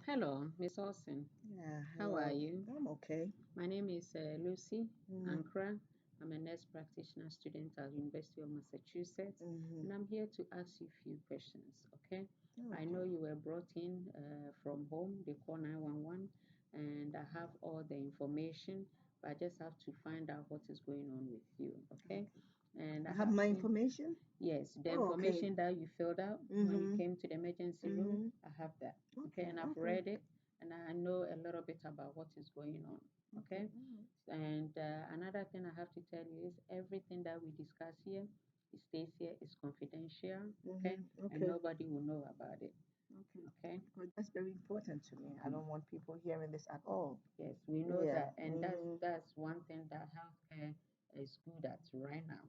Hello, Miss Austin. Yeah, How are hello. you? I'm okay. My name is Lucy Mm, Ankrah. I'm a nurse practitioner student at University of Massachusetts, mm-hmm. and I'm here to ask you a few questions. Okay? I know Okay. you were brought in from home. They call 911, and I have all the information, but I just have to find out what is going on with you. Okay? Okay. And I You have have my seen, information? yes, the Oh, okay. information that you filled out when you Mm-hmm. came to the emergency room. Mm-hmm. I have that. Okay, Okay. and I've Okay. read it, and I know a little bit about what is going on. Okay. Okay, All right. and another thing I have to tell you is everything that we discuss here, it stays here, is confidential. Okay, Mm-hmm. and Okay. nobody will know about it. Okay. Okay. Because that's very important to me. I Mm. don't want people hearing this at all. Yes, we know Yeah. that, and that's Mm-hmm. that's one thing that healthcare is good at right now.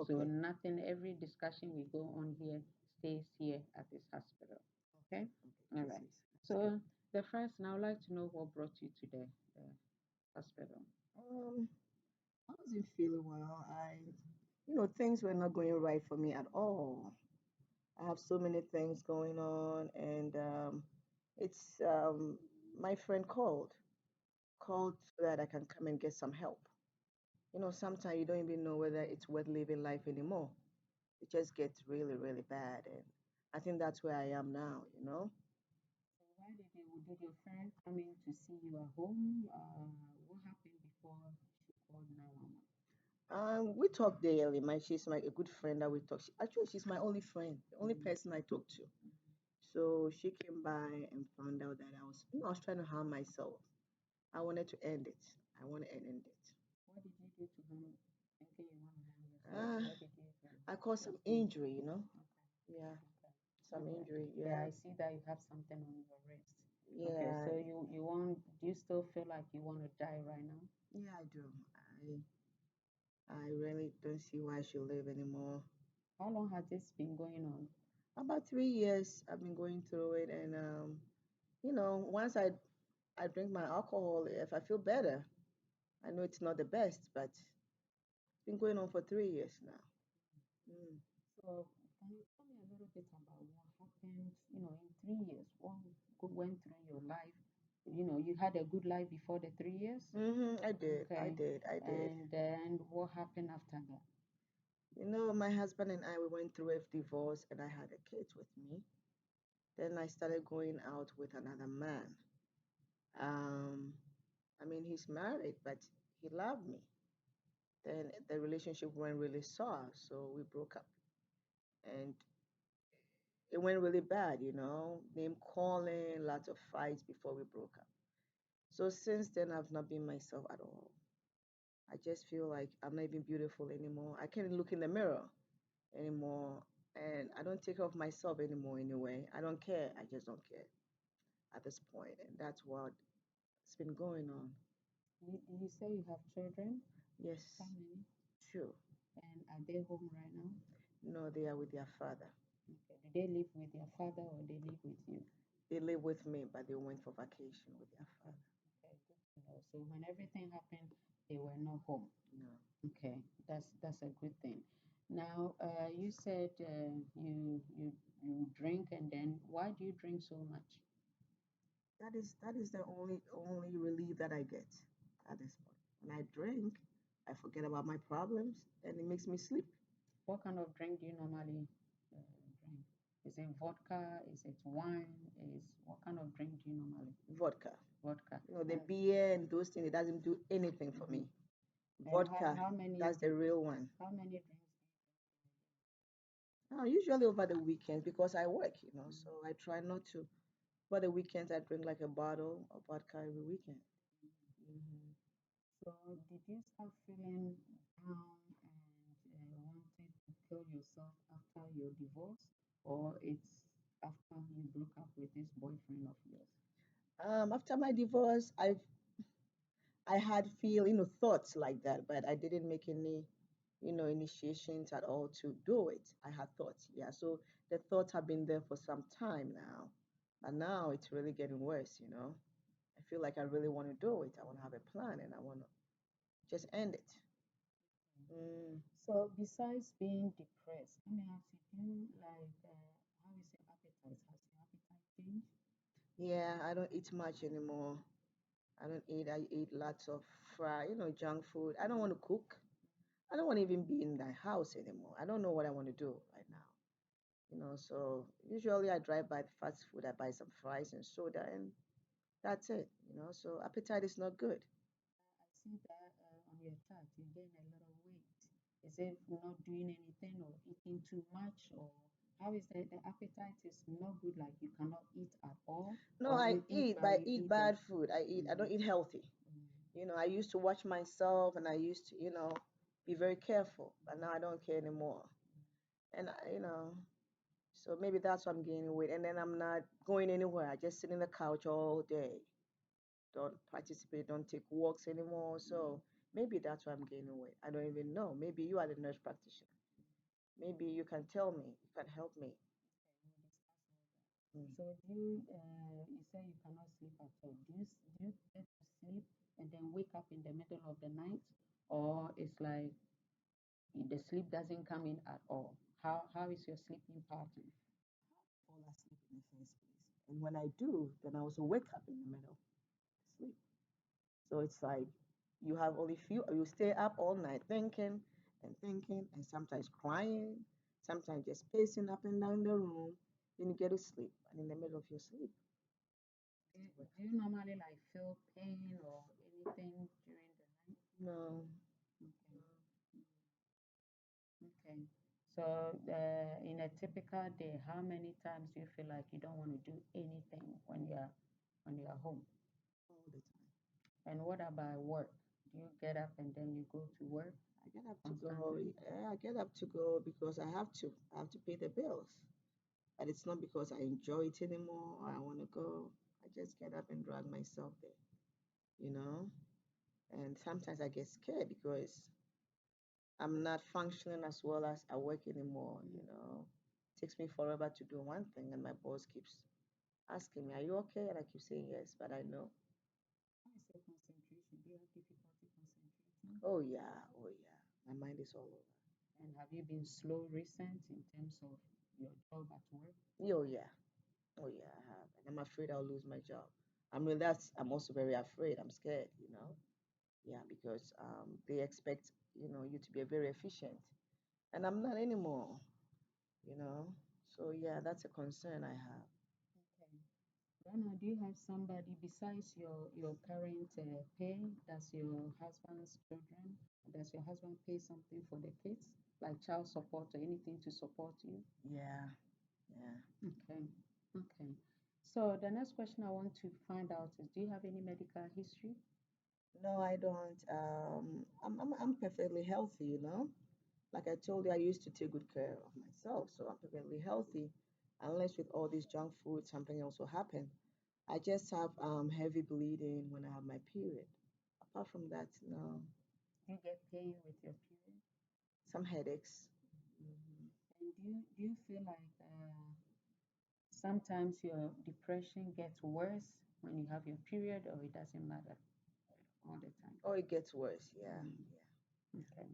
So Okay. nothing, every discussion we go on here stays here at this hospital. Okay. Okay, Okay. all This right. is that's good. So the first, now I'd like to know what brought you to the hospital. Um, I wasn't feeling well. Things were not going right for me at all. I have so many things going on, and it's my friend called so that I can come and get some help. Sometimes you don't even know whether it's worth living life anymore. It just gets really, really bad, and I think that's where I am now. So why did your friend come in to see you at home? What happened before she called 911? We talk daily. She's a good friend that we talk. Actually, she's my only friend, the only Mm-hmm. person I talk to. So she came by and found out that I was trying to harm myself. I wanted to end it. I want to end it. What did you do to him thinking you want to harm yourself? Uh, What did you do? I caused some injury. Okay, Yeah, okay. some All right. injury. Yeah, Yeah, I see that you have something on your wrist. Okay, yeah, so you want, do you still feel like you want to die right now? yeah. I do. I really don't see why I should live anymore. How long has this been going on? About 3 years I've been going through it, and once I drink my alcohol, if I feel better. I know it's not the best, but it's been going on for 3 years now. Mm. So can you tell me a little bit about what happened, in 3 years? What went through your life? You had a good life before the 3 years? I did. I Okay. did. I did. And then what happened after that? My husband and I, we went through a divorce, and I had a kid with me. Then I started going out with another man. Um, I mean, he's married, but he loved me. Then the relationship went really sour, so we broke up. And it went really bad. Name calling, lots of fights before we broke up. So since then, I've not been myself at all. I just feel like I'm not even beautiful anymore. I can't look in the mirror anymore. And I don't take care of myself anymore anyway. I don't care. I just don't care at this point. And that's what's been going on. You say you have children? Yes, How many? sure. And are they home right now? No, they are with their father. Okay. Do they live with their father or they live with you? They live with me, but they went for vacation with their father. Okay, good to know. So when everything happened, they were not home. No. Okay, that's a good thing. Now, you said you drink, and then why do you drink so much? That is the only relief that I get at this point. When I drink, I forget about my problems and it makes me sleep. What kind of drink do you normally drink? Is it vodka? Is it wine? Is what kind of drink do you normally? Vodka. Vodka. The And beer and those things, it doesn't do anything for mhm. me. And Vodka, how many that's the real one. how many drinks Usually over the weekends because I work, do you so I try not to. For the weekends, I drink like a bottle of vodka every weekend. drink? Hmm. So, did you start feeling down and wanted to kill yourself after your divorce, or it's after you broke up with this boyfriend of yours? After my divorce, I had thoughts like that, but I didn't make any, initiations at all to do it. I had thoughts, yeah. So the thoughts have been there for some time now, and now it's really getting worse. I feel like I really want to do it. I want to have a plan, and I want to just end it. Mm. So, besides being depressed, let me ask you, do you like, how is your appetite? Has your appetite changed? Yeah, I don't eat much anymore. I don't eat. I eat lots of junk food. I don't want to cook. I don't want to even be in the house anymore. I don't know what I want to do right now. So usually I drive by the fast food. I buy some fries and soda, and that's it. So appetite is not good. I see that on your chart, you gain a lot of weight. Is it not doing anything or eating too much, or how is the appetite is not good, like you cannot eat at all, No, or I you eat eat, but but I you eat eat a bad food. I mm, don't eat healthy. I used to watch myself and I used to, be very careful, but now I don't care anymore. And, so maybe that's why I'm gaining weight. And then I'm not going anywhere. I just sit in the couch all day. Don't participate, don't take walks anymore. So maybe that's why I'm gaining weight. I don't even know. Maybe you are the nurse practitioner. Maybe you can tell me, you can help me. Mm. so you say you cannot sleep at all. Do you get to sleep and then wake up in the middle of the night, or it's like the sleep doesn't come in at all? How is your sleeping pattern? Fall asleep in the first place. And when I do, then I also wake up in the middle to sleep. So it's like you stay up all night thinking, and sometimes crying, sometimes just pacing up and down the room. Then you get to sleep, and in the middle of your sleep, Do you normally like feel pain or anything during the night? no, Okay. Okay. So, in a typical day, how many times do you feel like you don't want to do anything when you're home? all the time. And what about work? Do you get up and then you go to work I get up to go. constantly? Yeah, I get up to go because I have to. I have to pay the bills. But it's not because I enjoy it anymore or I want to go. I just get up and drag myself there, you know? And sometimes I get scared because I'm not functioning as well as I work anymore. It takes me forever to do one thing, and my boss keeps asking me, "Are you okay?" And I keep saying yes, but I know. How is your concentration? Do you have difficulty concentrating? Oh yeah. My mind is all over. And have you been slow recent in terms of your job at work? Oh yeah, oh yeah, I have, and I'm afraid I'll lose my job. I mean, I'm also very afraid. I'm scared. Yeah, because they expect you to be very efficient, and I'm not anymore. You know, so yeah, that's a concern I have. Okay. Rana, do you have somebody besides your current pay? Does your husband's children, does your husband pay something for the kids, like child support or anything to support you? Yeah, yeah. Okay, okay. So the next question I want to find out is, do you have any medical history? No, I don't. I'm perfectly healthy. Like I told you, I used to take good care of myself, so I'm perfectly healthy. Unless with all this junk food, something else will happen. I just have heavy bleeding when I have my period. Apart from that, no. Do you get pain with your period? Some headaches. Hmm. And do you feel like sometimes your depression gets worse when you have your period, or it doesn't matter all the time? Oh, it gets worse. Yeah, Mm, yeah. okay.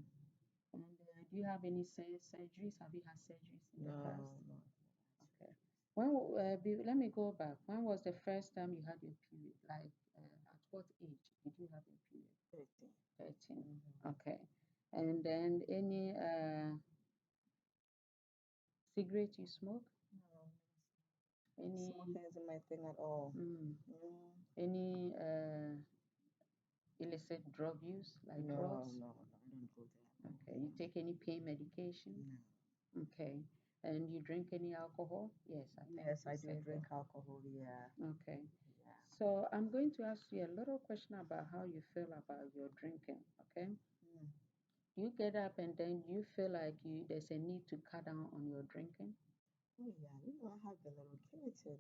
And do you have any surgeries? Have you had surgeries in the No, past? no. Okay. Let me go back. When was the first time you had your period? Like, at what age did you have your period? 13. 13. Hmm. Okay. And then any cigarette you smoke? No, Any smoking isn't my thing at all. mm, Mm, any illicit drug use, like no, drugs? no, no. I don't go there. Okay. You take any pain medication? No. Okay. And you drink any alcohol? Yes, I think Yes, you I do said drink that. alcohol. Yeah, Okay. yeah. So I'm going to ask you a little question about how you feel about your drinking. Okay. Mm. You get up and then you feel like there's a need to cut down on your drinking. Oh yeah, I have the little kids, and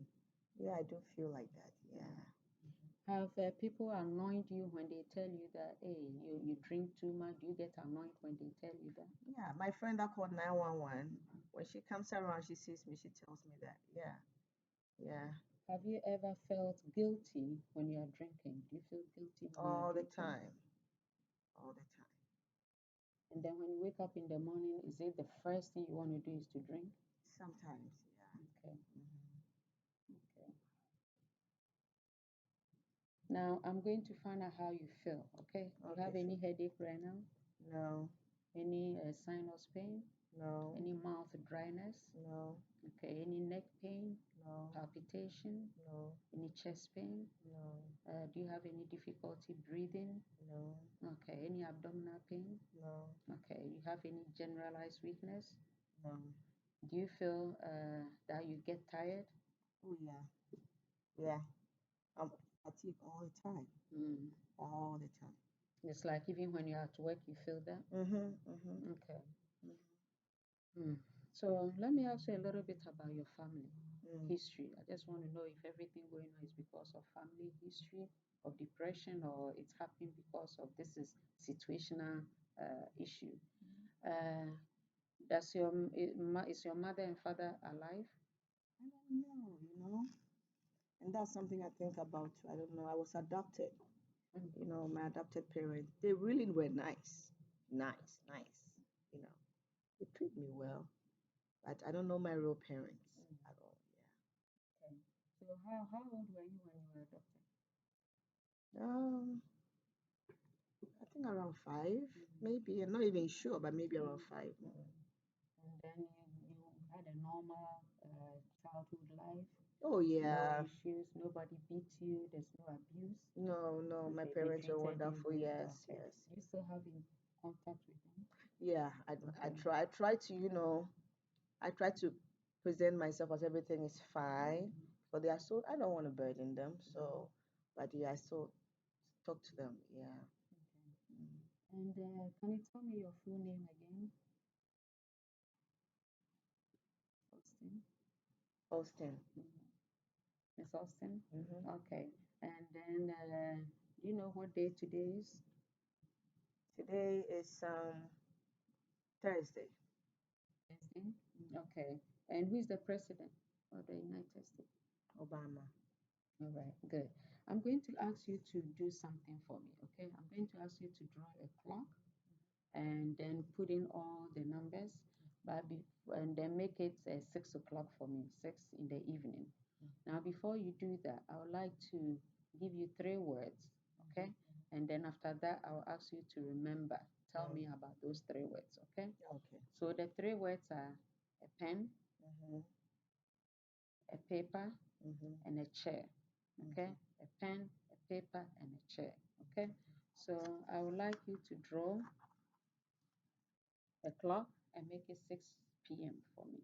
yeah, I do feel like that. Yeah. Have people annoyed you when they tell you that, hey, you drink too much? Do you get annoyed when they tell you that? Yeah, my friend that called 911, when she comes around, she sees me, she tells me that. Yeah, yeah. Have you ever felt guilty when you are drinking? Do you feel guilty when you are All the drinking? time. All the time. And then when you wake up in the morning, is it the first thing you want to do is to drink? Sometimes, yeah. Okay, Hmm. okay. Now I'm going to find out how you feel, okay? Do you have Okay, any sure. headache right now? No, Any sinus pain? no, Any mouth dryness? no, Okay, any neck pain? no, Palpitation? no, Any chest pain? no, Do you have any difficulty breathing? no, Okay, any abdominal pain? no, Okay, you have any generalized weakness? no. Do you feel that you get tired? Oh yeah, yeah. I'm fatigue all the time, Mm. all the time. It's like even when you're at work, you feel that? Mhm, mhm, Okay. Mm. So let me ask you a little bit about your family mm. history. I just want to know if everything going on is because of family history of depression or it's happening because of this is situational issue. Uh, is your mother and father alive? I don't know, and that's something I think about too. I don't know. I was adopted. My adopted parents, they really were nice, nice, nice. You know, they treat me well, but I don't know my real parents Mm. at all. Okay. So how old were you when you were adopted? Yeah. I think around 5, Mm. maybe. I'm not even sure, but maybe around Mm. 5. Mm. And then you had a normal childhood life. Oh No yeah. issues, nobody beat you, there's no abuse. No, no, my Okay, they parents are treated you wonderful. good. Yes, Okay. yes. Do you still have in contact with them? Yeah, I Okay. try. I try to, I try to present myself as everything is fine, but they are so. I don't want to burden them. So, but yeah, I still talk to them. Yeah. Okay. And can you tell me your full name again? Austin. Austin. Mhm. Miss Austin? Hmm. Okay. And then do you know what day today is? Today is Thursday. Wednesday. Okay. And who is the president of the United States? Obama. All right, good. I'm going to ask you to do something for me, okay? I'm going to ask you to draw a clock and then put in all the numbers, and then make it 6 o'clock for me, 6 in the evening. Now, before you do that, I would like to give you 3 words, okay? And then after that, I'll ask you to remember. Tell Mm. me about those 3 words, okay? Okay. So the 3 words are a pen, Hmm. a paper, Hmm. and a chair, okay? Okay. A pen, a paper, and a chair, okay? So I would like you to draw a clock and make it 6 p.m. for me.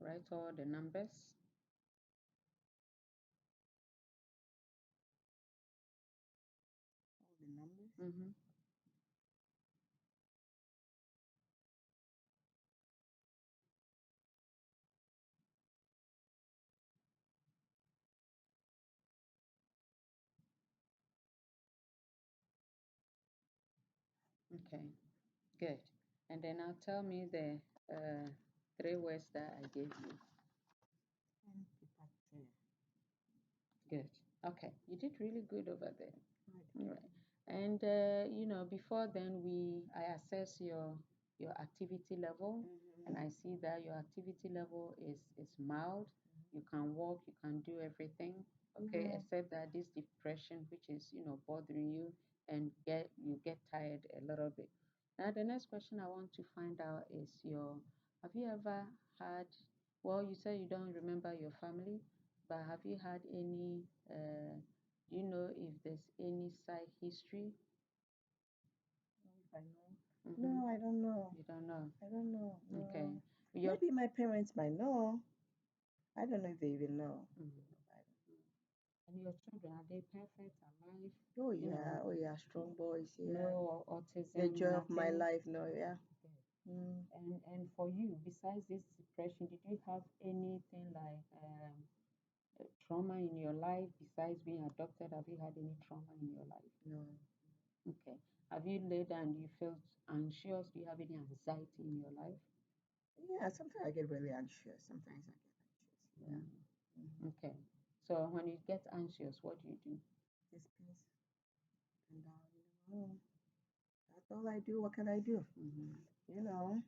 Write all the numbers. All the numbers. Mm-hmm. Okay, good. And then now tell me the 3 words that I gave you. Pen, paper, chair. Good. Okay, you did really good over there. Right. All right. And before then I assess your activity level, and Hmm. I see that your activity level is mild. You can walk, you can do everything, okay, Yeah. except that this depression, which is bothering you, and you get tired a little bit. Now the next question I want to find out is have you ever had, well, you said you don't remember your family, but have you had any do you know if there's any side history? If I know. Mm-hmm. No, I don't know. You don't know. I don't know. Okay. No. Your Maybe my parents might know. I don't know if they even know. mm. And your children, are they perfect, alive? Oh You yeah, know, oh yeah, strong boys, yeah. no The autism, joy of my nothing. life, no, yeah. Good. Mm. And for you, besides this depression, did you have anything like trauma in your life besides being adopted? Have you had any trauma in your life? No. Okay. Have you laid down? You felt anxious? Do you have any anxiety in your life? Yeah, sometimes I get really anxious. Sometimes I get anxious, yeah. Mm. Mm. Okay. So when you get anxious, what do you do? Just pace and that's all I do. What can I do? Mm-hmm. You know,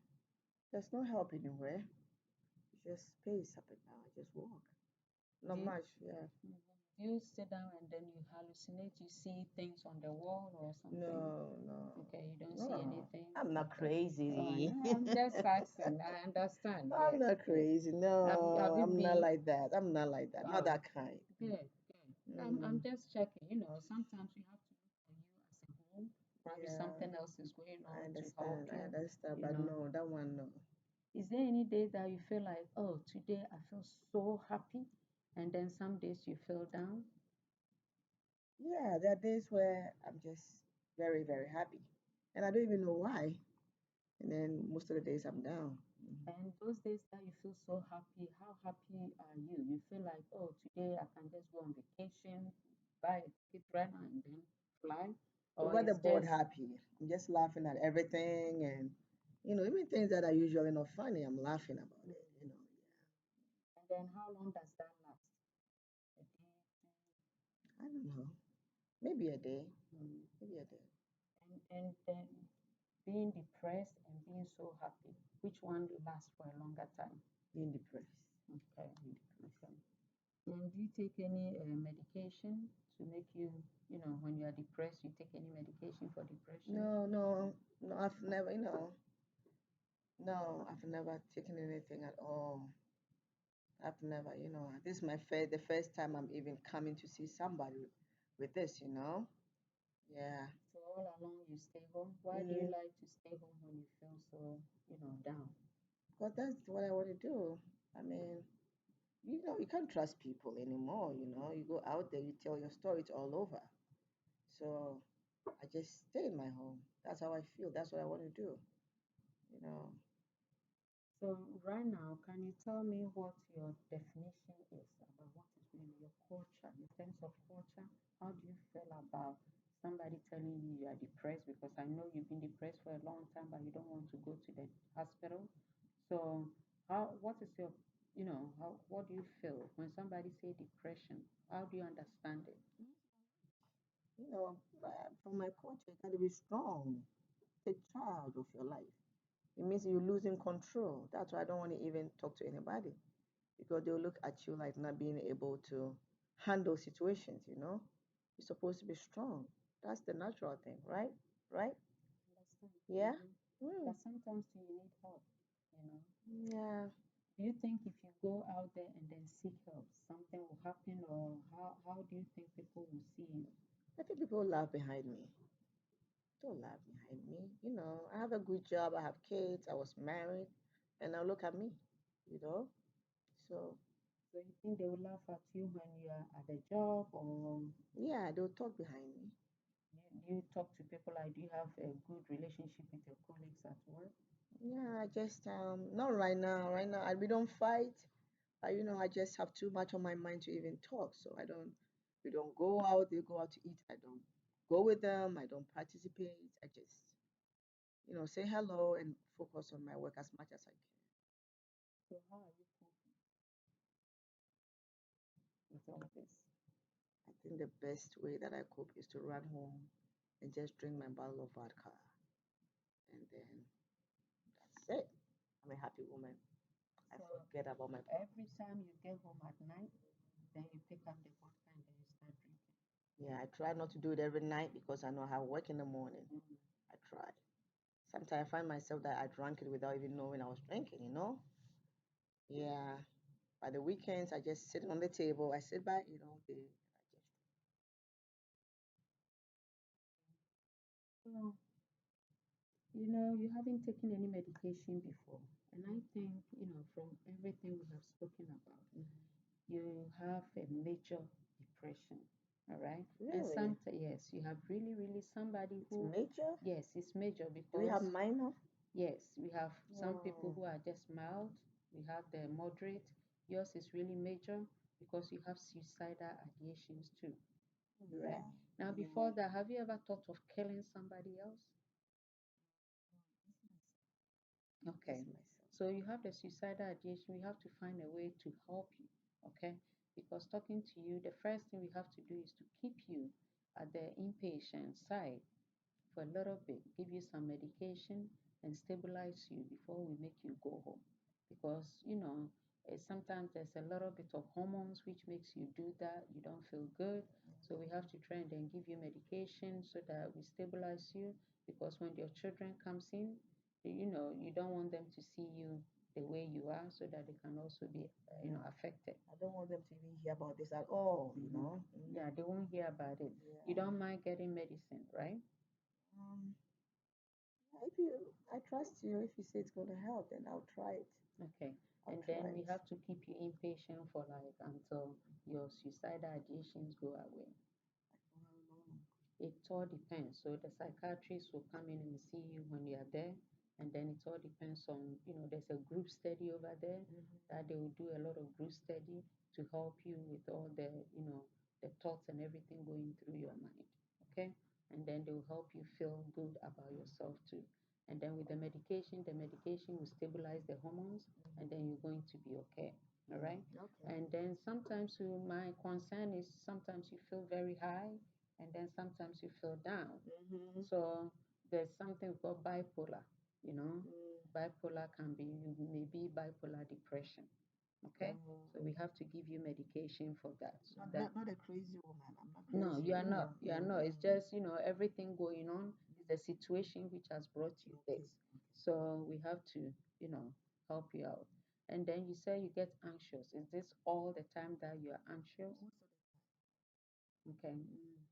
there's no help anywhere. You just pace up and down. I just walk. Do Not you, much, yeah. you sit down and then you hallucinate, you see things on the wall or something? No, no, Okay, you don't see no. anything. I'm not Okay. Oh, crazy. no, I'm just asking. I understand. I'm Yes, not yes. crazy. Have No, you I'm not been? like that. I'm not like that. Not Oh, that kind. good, good. I'm Mm, just checking. You know, sometimes you have to look for you as a whole. Probably yeah, something else is going I on to help understand. I you. understand. You But know, no, that one, no. is there any day that you feel like, oh, today I feel so happy, and then some days you feel down? Yeah, there are days where I'm just very, very happy. And I don't even know why. And then most of the days I'm down. Mhm. And those days that you feel so happy, how happy are you? You feel like, oh, today I can just go on vacation, buy a ticket right now and then fly? Or Over the it's board just, happy. I'm just laughing at everything and even things that are usually not funny, I'm laughing about it. and then how long does that last? A day, I don't know. Maybe a day. two, Maybe a day. and then being depressed and being so happy, which one lasts for a longer time? Being depressed. Okay, okay. And do you take any medication to make you, when you are depressed, you take any medication for depression? No, no, no, I've never, no, I've never taken anything at all. I've never, this is the first time I'm even coming to see somebody with this. Yeah. So all along you stay home. Why do you Mm-hmm. like to stay home when you feel so, down? Because that's what I want to do. I mean, you can't trust people anymore. You go out there, you tell your story, it's all over. So I just stay in my home. That's how I feel. That's what I want to do. You know, So right now, can you tell me what your definition is about what is really your culture in terms of culture? How do you feel about somebody telling you you are depressed? Because I know you've been depressed for a long time, but you don't want to go to the hospital. So what is your, what do you feel when somebody say depression? How do you understand it? you know, from my culture, you got to be strong. Take charge of your life. It means you're losing control. That's why I don't want to even talk to anybody because they'll look at you like not being able to handle situations. You're supposed to be strong. That's the natural thing, right? Right? Understand? Yeah? But Mm. sometimes you need help, you know. Yeah. Do you think if you go out there and then seek help, something will happen, or how do you think people will see you? I think people laugh behind me. Don't laugh behind me. I have a good job. I have kids. I was married. And now look at me, you know? So, So you think they will laugh at you when you are at the job, or yeah, they'll talk behind me. you talk to people like, do you have a good relationship with your colleagues at work? Yeah, I just not right now. Right now, we don't fight. I just have too much on my mind to even talk. So I don't. We don't go out. They go out to eat. I don't go with them. I don't participate. I just say hello and focus on my work as much as I can. So how are you coping with all this? I think the best way that I cope is to run home and just drink my bottle of vodka, and then that's it. I'm a happy woman. I So forget about my every problems. time you get home at night, then you pick up the vodka and then you start drinking. Yeah, I try not to do it every night because I know I have work in the morning. Mm. I try. Sometimes I find myself that I drank it without even knowing I was drinking. Yeah. By the weekends, I just sit on the table. I sit by, all day. I just So, you haven't taken any medication before. And I think, from everything we have spoken about, Mhm. you have a major depression. All right. And Really? yes, you have really, really somebody It's who, major? yes, it's major Do we because, have minor? yes, we have some people Oh, who are just mild, we have the moderate. Yours is really major because you have suicidal ideations too. All right. yeah. Now, Yeah. before that, have you ever thought of killing somebody else? Okay. Just myself. So you have the suicidal ideation. We have to find a way to help you. Okay. Because talking to you, the first thing we have to do is to keep you at the inpatient side for a little bit, give you some medication and stabilize you before we make you go home. Because, Sometimes there's a little bit of hormones which makes you do that. You don't feel good. So we have to try and then give you medication so that we stabilize you. Because when your children comes in, you don't want them to see you the way you are, so that they can also be, affected. I don't want them to even hear about this at all, you Hmm. know. Yeah, they won't hear about it. You Yeah. don't mind getting medicine, right? Um, if you, I trust you. If you say it's going to help, then I'll try it. Okay. I'll And then try we it. have to keep you inpatient for like until your suicidal ideations go away. For how long? It all depends. So the psychiatrist will come in and see you when you are there, and then it all depends on, there's a group study over there that they will do a lot of group study to help you with all the thoughts and everything going through your mind. Okay? And then they will help you feel good about yourself too. And then with the medication will stabilize the hormones, and then you're going to be okay. All right? Okay. And then sometimes my concern is sometimes you feel very high and then sometimes you feel down. So there's something called bipolar, you know. Bipolar can be, you may be bipolar depression. Okay? So we have to give you medication for that. So Not a crazy woman. I'm not no, crazy. you are not. You are not. It's just, everything going on is the situation which has brought you this. So we have to, you know, help you out. And then you say you get anxious. Is this all the time that you are anxious? Okay.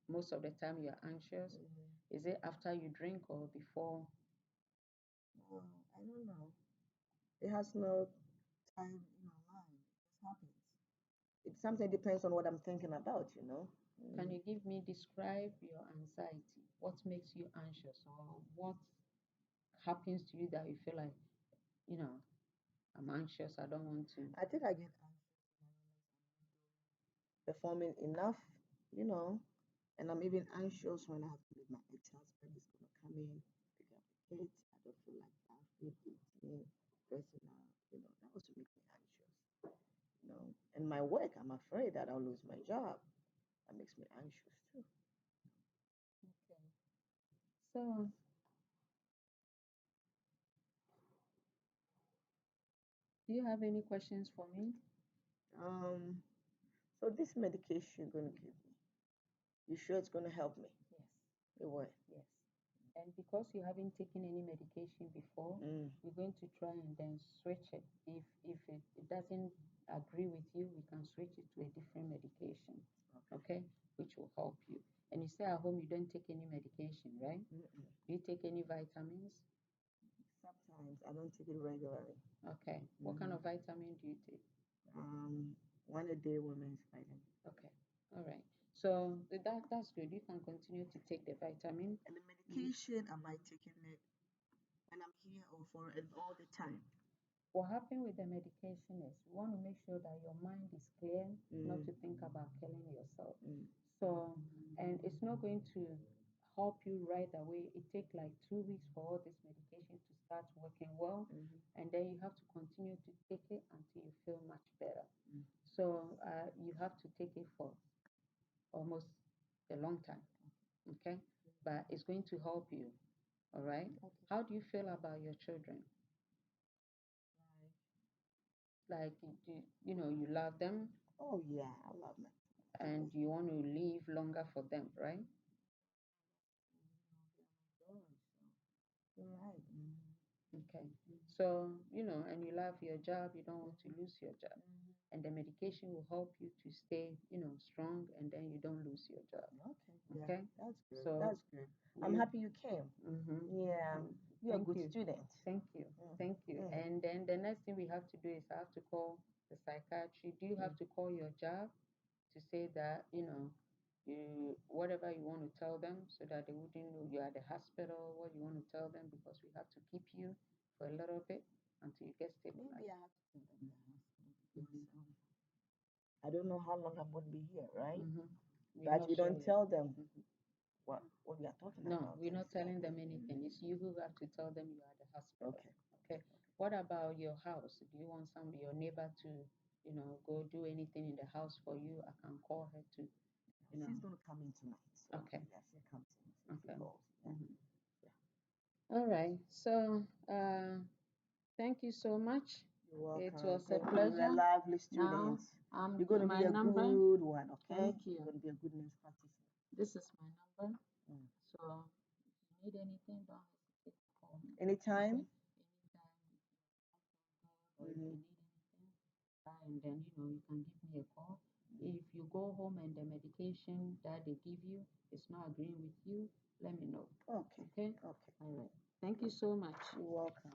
Most of the time you are anxious. Is it after you drink or before? I don't know. It has no time in my mind. It just happens. It something depends on what I'm thinking about, you know. Can you give me, describe your anxiety? What makes you anxious, or what happens to you that you feel like, you know, I'm anxious, I don't want to. I think I get anxious performing enough, you know, and I'm even anxious when I have to meet my ex-husband is gonna come in, pick up the kids. I don't feel like bathing, eating, dressing up, you know, that also makes me anxious, you know. And my work, I'm afraid that I'll lose my job. That makes me anxious too. Okay. So, do you have any questions for me? Um, so this medication you're gonna give me, you sure it's gonna help me? Yes. It will. Yes. And because you haven't taken any medication before, we're going to try and then switch it. If it doesn't agree with you, we can switch it to a different medication, okay, which will help you. And you say at home you don't take any medication, right? Do you take any vitamins? Sometimes I don't take it regularly. Okay. What kind of vitamin do you take? Um, one a day women's vitamin. Okay. All right. So that's good. You can continue to take the vitamin. And the medication, am I taking it when I'm here or for it all the time? What happened with the medication is you want to make sure that your mind is clear, not to think about killing yourself. So, and it's not going to help you right away. It takes like 2 weeks for all this medication to start working well, and then you have to continue to take it until you feel much better. So you have to take it for almost a long time, okay? But it's going to help you, all right? How do you feel about your children? Like, you love them Oh yeah, I love them. and you want to live longer for them, right? You're right. Okay. So, and you love your job, you don't want to lose your job. And the medication will help you to stay, strong, and then you don't lose your job. Okay. Okay? Yeah, that's good. So, That's good. I'm happy you came. Yeah. You're a Thank good you. student. Thank you. Thank you. And then the next thing we have to do is I have to call the psychiatry. Do you have to call your job to say that, whatever you want to tell them so that they wouldn't know you're at the hospital, what you want to tell them, because we have to keep you for a little bit until you get Maybe stabilized. I have to do that in the hospital because I don't know how long I'm going to be here, right? We're But not we sure don't yet. tell them what we are talking No, about. we're not telling them Exactly. anything. It's you who have to tell them you're at the hospital. Okay. Okay. What about your house? Do you want your neighbor to, go do anything in the house for you? I can call her to, She's going to come in tonight. So Okay. yeah, she comes in. So she Okay. calls. Yeah. All right. So, thank you so much. You're welcome. It was a Thank you. pleasure. You're a lovely Now, student. You're going to my be a number. good one, okay? Thank you. You're going to be a good nurse practitioner. This is my number. Mm. So if you need anything, don't hesitate to call me. Anytime? Okay? Anytime, if you need anything, and then you can give me a call. If you go home and the medication that they give you is not agreeing with you, let me know. Okay. Okay? Okay. All right. Thank you so much. You're welcome.